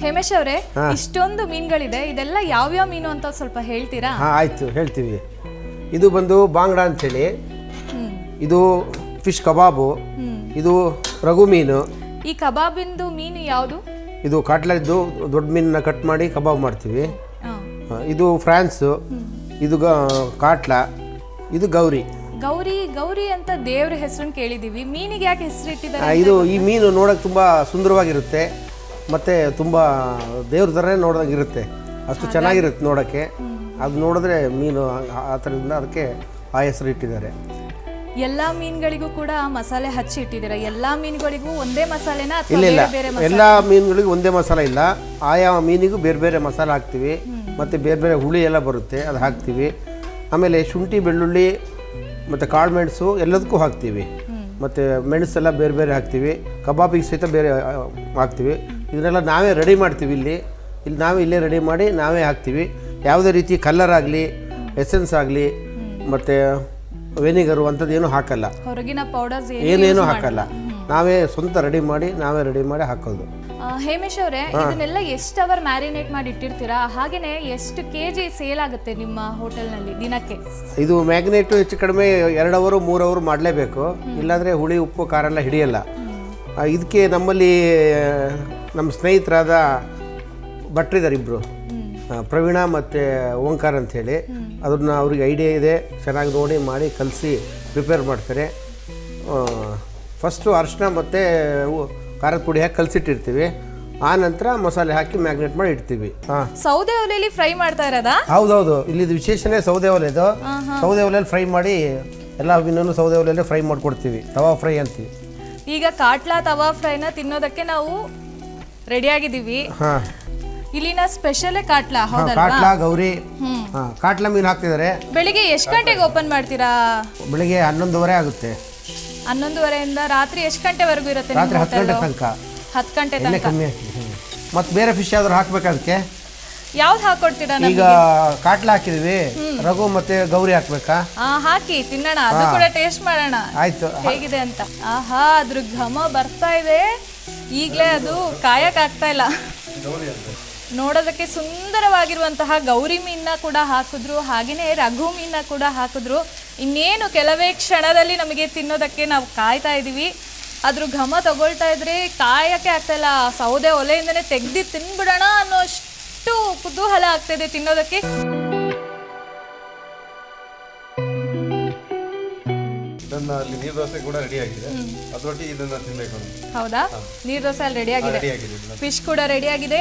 ಹೇಮೇಶ್ ಅವರೇ, ಇಷ್ಟೊಂದು ಮೀನುಗಳಿದೆ, ಇದೆಲ್ಲ ಯಾವ್ಯಾವ ಮೀನು ಅಂತ ಸ್ವಲ್ಪ ಹೇಳ್ತೀರಾ? ಆಯ್ತು, ಹೇಳ್ತೀವಿ. ಇದು ಬಂದು ಬಾಂಗ್ಡಾ ಅಂತೇಳಿ, ಇದು ಫಿಶ್ ಕಬಾಬು, ಇದು ರಘು ಮೀನು. ಈ ಕಬಾಬಿಂದು ಮೀನು ಯಾವುದು? ಇದು ಕಾಟ್ಲದ್ದು ದೊಡ್ಡ ಮೀನನ್ನ ಕಟ್ ಮಾಡಿ ಕಬಾಬ್ ಮಾಡ್ತೀವಿ. ಇದು ಫ್ರಾನ್ಸು, ಇದು ಕಾಟ್ಲ, ಇದು ಗೌರಿ. ಗೌರಿ ಅಂತ ದೇವ್ರ ಹೆಸರನ್ನು ಕೇಳಿದೀವಿ, ಮೀನಿಗೆ ಯಾಕೆ ಹೆಸರಿಟ್ಟಿದ್ದಾರೆ? ಇದು ಈ ಮೀನು ನೋಡೋಕೆ ತುಂಬ ಸುಂದರವಾಗಿರುತ್ತೆ, ಮತ್ತು ತುಂಬ ದೇವ್ರ ಥರನೇ ನೋಡೋದಾಗಿರುತ್ತೆ, ಅಷ್ಟು ಚೆನ್ನಾಗಿರುತ್ತೆ ನೋಡೋಕ್ಕೆ. ಅದು ನೋಡಿದ್ರೆ ಮೀನು ಆ ಥರದಿಂದ ಅದಕ್ಕೆ ಆ ಹೆಸರು ಇಟ್ಟಿದ್ದಾರೆ. ಎಲ್ಲ ಮೀನುಗಳಿಗೂ ಕೂಡ ಮಸಾಲೆ ಹಚ್ಚಿ ಇಟ್ಟಿದ್ದೀರಾ? ಎಲ್ಲ ಮೀನುಗಳಿಗೂ ಒಂದೇ ಮಸಾಲೆನ? ಇಲ್ಲ, ಎಲ್ಲ ಮೀನುಗಳಿಗೂ ಒಂದೇ ಮಸಾಲೆ ಇಲ್ಲ, ಆಯಾ ಮೀನಿಗೂ ಬೇರೆ ಬೇರೆ ಮಸಾಲೆ ಹಾಕ್ತೀವಿ, ಮತ್ತು ಬೇರೆ ಬೇರೆ ಹುಳಿ ಎಲ್ಲ ಬರುತ್ತೆ, ಅದು ಹಾಕ್ತೀವಿ. ಆಮೇಲೆ ಶುಂಠಿ, ಬೆಳ್ಳುಳ್ಳಿ ಮತ್ತು ಕಾಳು ಮೆಣಸು ಎಲ್ಲದಕ್ಕೂ ಹಾಕ್ತೀವಿ, ಮತ್ತು ಮೆಣಸೆಲ್ಲ ಬೇರೆ ಬೇರೆ ಹಾಕ್ತೀವಿ, ಕಬಾಬಿಗೆ ಸಹಿತ ಬೇರೆ ಹಾಕ್ತೀವಿ. ಇದನ್ನೆಲ್ಲ ನಾವೇ ರೆಡಿ ಮಾಡ್ತೀವಿ. ಇಲ್ಲೇ ರೆಡಿ ಮಾಡಿ ನಾವೇ ಹಾಕ್ತೀವಿ. ಯಾವುದೇ ರೀತಿ ಕಲರ್ ಆಗಲಿ, ಎಸೆನ್ಸ್ ಆಗಲಿ, ಮತ್ತು ವೆನಿಗರು ಅಂಥದ್ದೇನು ಹಾಕಲ್ಲ, ಹೊರಗಿನ ಪೌಡರ್ಸ್ ಏನೇನು ಹಾಕಲ್ಲ. ನಾವೇ ಸ್ವಂತ ರೆಡಿ ಮಾಡಿ ಹಾಕೋದು. ಹೇಮೇಶ್ ಅವರೇ, ಇದನ್ನೆಲ್ಲ ಎಷ್ಟು ಅವರ್ ಮ್ಯಾರಿನೇಟ್ ಮಾಡಿ ಇಟ್ಟಿರ್ತೀರಾ? ಹಾಗೇನೆ ಎಷ್ಟು ಕೆಜಿ ಸೇಲ್ ಆಗುತ್ತೆ ನಿಮ್ಮ ಹೋಟೆಲ್ನಲ್ಲಿ ದಿನಕ್ಕೆ? ಇದು ಮ್ಯಾಗ್ನೇಟು ಹೆಚ್ಚು ಕಡಿಮೆ 2 ಅವರ್ 3 ಅವರ್ ಮಾಡಲೇಬೇಕು, ಇಲ್ಲಾಂದರೆ ಹುಳಿ ಉಪ್ಪು ಖಾರ ಎಲ್ಲ ಹಿಡಿಯಲ್ಲ. ಇದಕ್ಕೆ ನಮ್ಮಲ್ಲಿ ನಮ್ಮ ಸ್ನೇಹಿತರಾದ ಭಟ್ರಿದ್ದಾರೆ ಇಬ್ಬರು, ಪ್ರವೀಣ ಮತ್ತು ಓಂಕಾರ ಅಂಥೇಳಿ. ಅದನ್ನು ಅವ್ರಿಗೆ ಐಡಿಯಾ ಇದೆ, ಚೆನ್ನಾಗಿ ನೋಡಿ ಮಾಡಿ ಕಲಸಿ ಪ್ರಿಪೇರ್ ಮಾಡ್ತಾರೆ. ಫಸ್ಟು ಅರಿಶಿನ ಮತ್ತು ಖಾರದ ಪುಡಿ ಹಾಕಿ ಕಲಸಿಟ್ಟಿರ್ತೀವಿ, ಆ ನಂತರ ಮಸಾಲೆ ಹಾಕಿ ಮ್ಯಾಗ್ನೇಟ್ ಮಾಡಿ ಇಡ್ತೀವಿ. ಸೌದೆ ಒಲೆಯಲ್ಲಿ ಫ್ರೈ ಮಾಡ್ತಾ ಇರೋದಾ? ಹೌದೌದು, ಇಲ್ಲಿದು ವಿಶೇಷನೇ ಸೌದೆ ಒಲೆದು. ಸೌದೆ ಒಲೆಯಲ್ಲಿ ಫ್ರೈ ಮಾಡಿ ಎಲ್ಲ ಮೀನನ್ನು ಸೌದೆ ಒಲೆಯಲ್ಲೇ ಫ್ರೈ ಮಾಡಿಕೊಡ್ತೀವಿ, ತವಾ ಫ್ರೈ ಅಂತೀವಿ. ಈಗ ಕಾಟ್ಲಾ ತವಾ ಫ್ರೈನ ತಿನ್ನೋದಕ್ಕೆ ನಾವು ರೆಡಿಯಾಗಿದ್ದೀವಿ. ಇಲ್ಲಿನ ಸ್ಪೆಷಲ್ ಕಾಟ್ಲಾ, ಕಾಟ್ಲಾ ಗೌರಿ. ಕಾಟ್ಲಾ ಮೀನು ಹಾಕ್ತಿದ್ದಾರೆ. ಬೆಳಿಗ್ಗೆ ಎಷ್ಟು ಗಂಟೆಗೆ ಓಪನ್ ಮಾಡ್ತೀರಾ? ಬೆಳಿಗ್ಗೆ 11:30 ಆಗುತ್ತೆ. 11:30 ರಾತ್ರಿ ಎಷ್ಟು ಗಂಟೆವರೆಗೂ ಇರುತ್ತೆ? ರಾತ್ರಿ 10 ಗಂಟೆ ತನಕ. 10 ಗಂಟೆ ತನಕ. ಕಮ್ಮಿ ಹಾಕಿ. ಮತ್ತೆ ಬೇರೆ ಫಿಶ್ ಯಾವ್ದಾರು ಹಾಕ್ಬೇಕು ಅದಕ್ಕೆ? ಯಾವ್ದು ಹಾಕೊಡ್ತೀರಾ? ಈಗ ಕಾಟ್ಲಾ ಹಾಕಿದೀವಿ, ರಘು ಮತ್ತೆ ಗೌರಿ ಹಾಕ್ಬೇಕಾ? ಹಾಕಿ ತಿನ್ನೋಣ, ಅದು ಕೂಡ ಟೇಸ್ಟ್ ಮಾಡೋಣ ಆಯ್ತು ಹೇಗಿದೆ ಅಂತ. ಆಹಾ, ಅದ್ರ ಘಮ ಬರ್ತಾ ಇದೆ ಈಗಲೇ, ಅದು ಕಾಯಕ್ ಆಗ್ತಾ ಇಲ್ಲ. ನೋಡೋದಕ್ಕೆ ಸುಂದರವಾಗಿರುವಂತಹ ಗೌರಿ ಮೀನನ್ನ ಕೂಡ ಹಾಕಿದ್ರು, ಹಾಗೆಯೇ ರಘು ಮೀನನ್ನ ಕೂಡ ಹಾಕಿದ್ರು. ಇನ್ನೇನು ಕೆಲವೇ ಕ್ಷಣದಲ್ಲಿ ನಮಗೆ ತಿನ್ನೋದಕ್ಕೆ ನಾವು ಕಾಯ್ತಾ ಇದ್ದೀವಿ. ಅದ್ರ ಘಮ ತಗೊಳ್ತಾ ಇದ್ರೆ ಕಾಯಕ್ಕೆ ಆಗ್ತಾ ಇಲ್ಲ, ಸೌದೆ ಒಲೆಯಿಂದನೇ ತೆಗ್ದು ತಿನ್ಬಿಡೋಣ ಅನ್ನೋಷ್ಟು ಕುತೂಹಲ ಆಗ್ತಾಯಿದೆ ತಿನ್ನೋದಕ್ಕೆ. ಅಲ್ಲಿ ನೀರು ದೋಸೆ ಕೂಡ ರೆಡಿ ಆಗಿದೆ, ಅದರೊಟ್ಟಿಗೆ ಇದನ್ನ ತಿನ್ಬೇಕು. ಹೌದಾ? ನೀರು ದೋಸೆ ಅಲ್ಲಿ ರೆಡಿ ಆಗಿದೆ, ಫಿಶ್ ಕೂಡ ರೆಡಿ ಆಗಿದೆ.